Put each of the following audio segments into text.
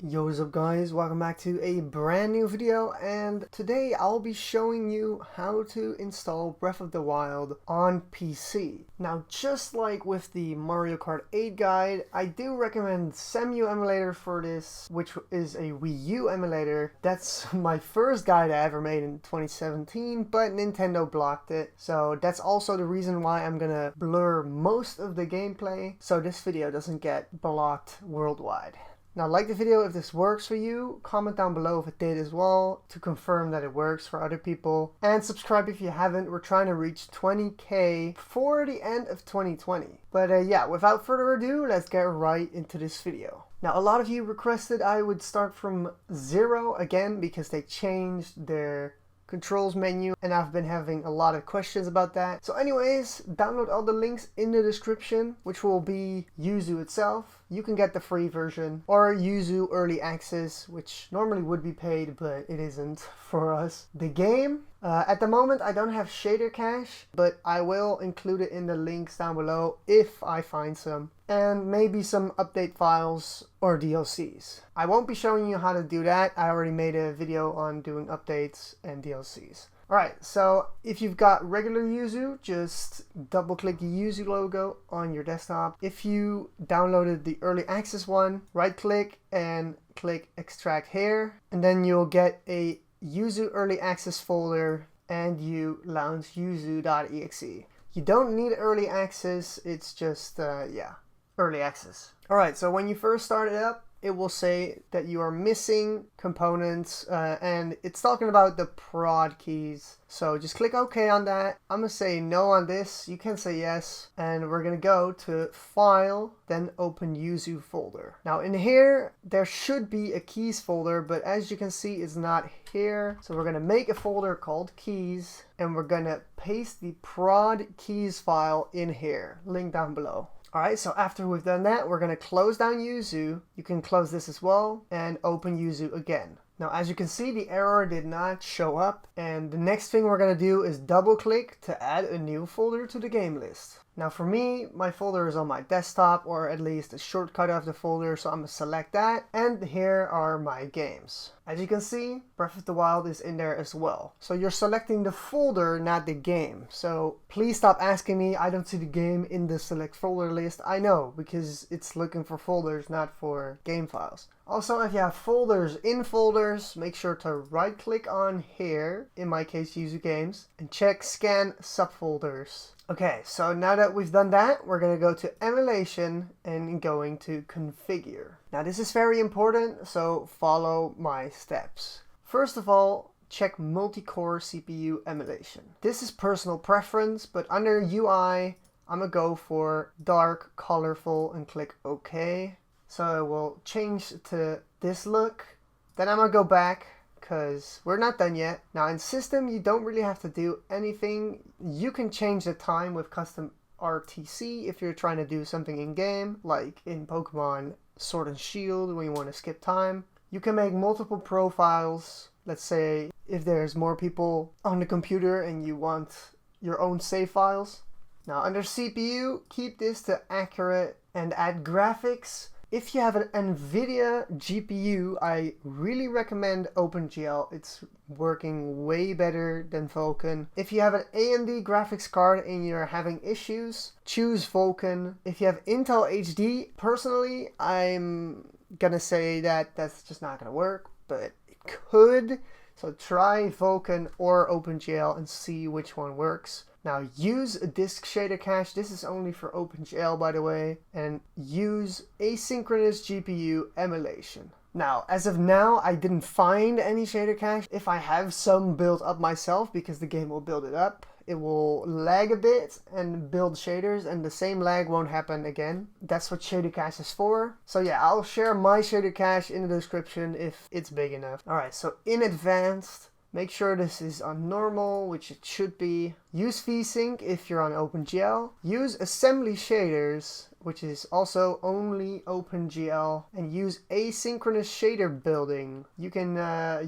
Yo, what's up guys, welcome back to a brand new video, and today I'll be showing you how to install Breath of the Wild on PC. Now, just like with the Mario Kart 8 guide, I do recommend Yuzu Emulator for this, which is a Wii U emulator. That's my first guide I ever made in 2017, but Nintendo blocked it. So that's also the reason why I'm gonna blur most of the gameplay, so this video doesn't get blocked worldwide. Now, like the video if this works for you, comment down below if it did as well to confirm that it works for other people, and subscribe if you haven't. We're trying to reach 20k for the end of 2020. But yeah, without further ado, let's get right into this video. Now, a lot of you requested I would start from zero again because they changed their controls menu, and I've been having a lot of questions about that. So anyways, download all the links in the description, which will be Yuzu itself. You can get the free version, or Yuzu Early Access, which normally would be paid, but it isn't for us. The game, at the moment I don't have shader cache, but I will include it in the links down below if I find some. And maybe some update files or DLCs. I won't be showing you how to do that. I already made a video on doing updates and DLCs. Alright, so if you've got regular Yuzu, just double click the Yuzu logo on your desktop. If you downloaded the early access one, right click and click extract here, and then you'll get a Yuzu early access folder and you launch yuzu.exe. You don't need early access, it's just, early access. Alright, so when you first start it up, it will say that you are missing components, and it's talking about the prod keys. So just click OK on that. I'm gonna say no on this. You can say yes, and we're gonna go to File, then Open Yuzu folder. Now in here, there should be a keys folder, but as you can see, it's not here. So we're gonna make a folder called keys, and we're gonna paste the prod keys file in here. Link down below. Alright, so after we've done that, we're going to close down Yuzu. You can close this as well and open Yuzu again. Now, as you can see, the error did not show up, and the next thing we're going to do is double click to add a new folder to the game list. Now for me, my folder is on my desktop, or at least a shortcut of the folder, so I'm going to select that, and here are my games. As you can see, Breath of the Wild is in there as well. So you're selecting the folder, not the game. So please stop asking me, I don't see the game in the select folder list. I know, because it's looking for folders, not for game files. Also, if you have folders in folders, make sure to right click on here, in my case Yuzu Games, and check Scan Subfolders. Okay, so now that we've done that, we're going to go to Emulation and going to Configure. Now this is very important, so follow my steps. First of all, check multi-core CPU emulation. This is personal preference, but under UI, I'm going to go for dark, colorful, and click OK. So it will change to this look. Then I'm going to go back, because we're not done yet. Now in system, you don't really have to do anything. You can change the time with custom RTC if you're trying to do something in game, like in Pokemon Sword and Shield when you want to skip time. You can make multiple profiles. Let's say if there's more people on the computer and you want your own save files. Now under CPU, keep this to accurate and add graphics. If you have an NVIDIA GPU, I really recommend OpenGL. It's working way better than Vulkan. If you have an AMD graphics card and you're having issues, choose Vulkan. If you have Intel HD, personally, I'm gonna say that that's just not gonna work, but it could. So try Vulkan or OpenGL and see which one works. Now use a disk shader cache. This is only for OpenGL, by the way, and use asynchronous GPU emulation. Now, as of now, I didn't find any shader cache. If I have some built up myself, because the game will build it up, it will lag a bit and build shaders, and the same lag won't happen again. That's what shader cache is for. So yeah, I'll share my shader cache in the description if it's big enough. Alright, so in advanced, make sure this is on normal, which it should be. Use VSync if you're on OpenGL. Use assembly shaders, which is also only OpenGL. And use asynchronous shader building. You can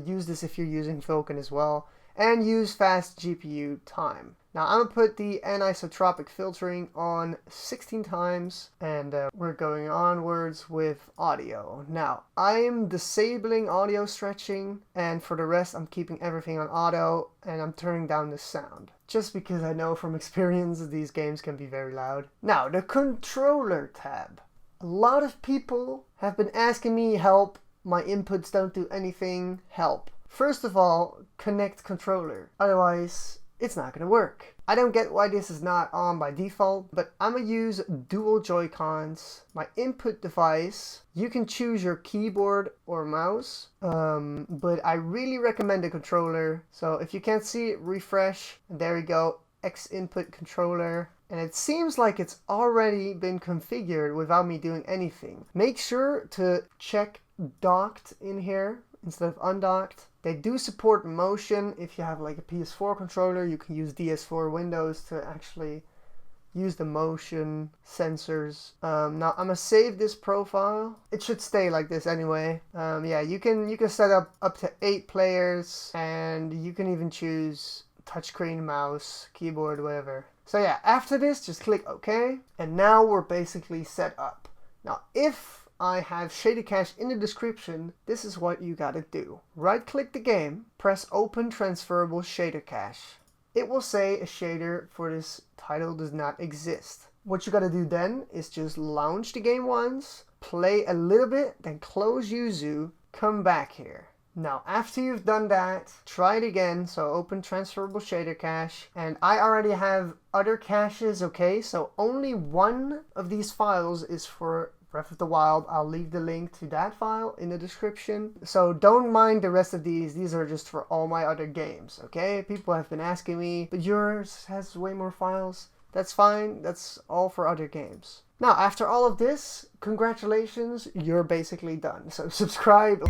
use this if you're using Vulkan as well. And use fast GPU time. Now I'm gonna put the anisotropic filtering on 16 times, and we're going onwards with audio. Now I'm disabling audio stretching, and for the rest I'm keeping everything on auto, and I'm turning down the sound. Just because I know from experience these games can be very loud. Now, the controller tab. A lot of people have been asking me help. My inputs don't do anything. Help. First of all, connect controller. Otherwise, it's not gonna work. I don't get why this is not on by default, but I'm gonna use dual Joy-Cons. My input device, you can choose your keyboard or mouse, but I really recommend the controller. So if you can't see it, refresh, and there you go, X input controller. And it seems like it's already been configured without me doing anything. Make sure to check docked in here instead of undocked. They do support motion. If you have like a PS4 controller, you can use DS4 Windows to actually use the motion sensors. Now I'm gonna save this profile. It should stay like this anyway. Yeah, you can set up to 8 players, and you can even choose touchscreen, mouse, keyboard, whatever. So yeah, after this, just click OK, and now we're basically set up. Now if I have shader cache in the description, this is what you gotta do. Right click the game, press open transferable shader cache. It will say a shader for this title does not exist. What you gotta do then is just launch the game once, play a little bit, then close Yuzu, come back here. Now after you've done that, try it again, so open transferable shader cache, and I already have other caches, okay, so only one of these files is for Breath of the Wild. I'll leave the link to that file in the description. So don't mind the rest of these are just for all my other games, okay? People have been asking me, but yours has way more files. That's fine, that's all for other games. Now, after all of this, congratulations, you're basically done. So subscribe.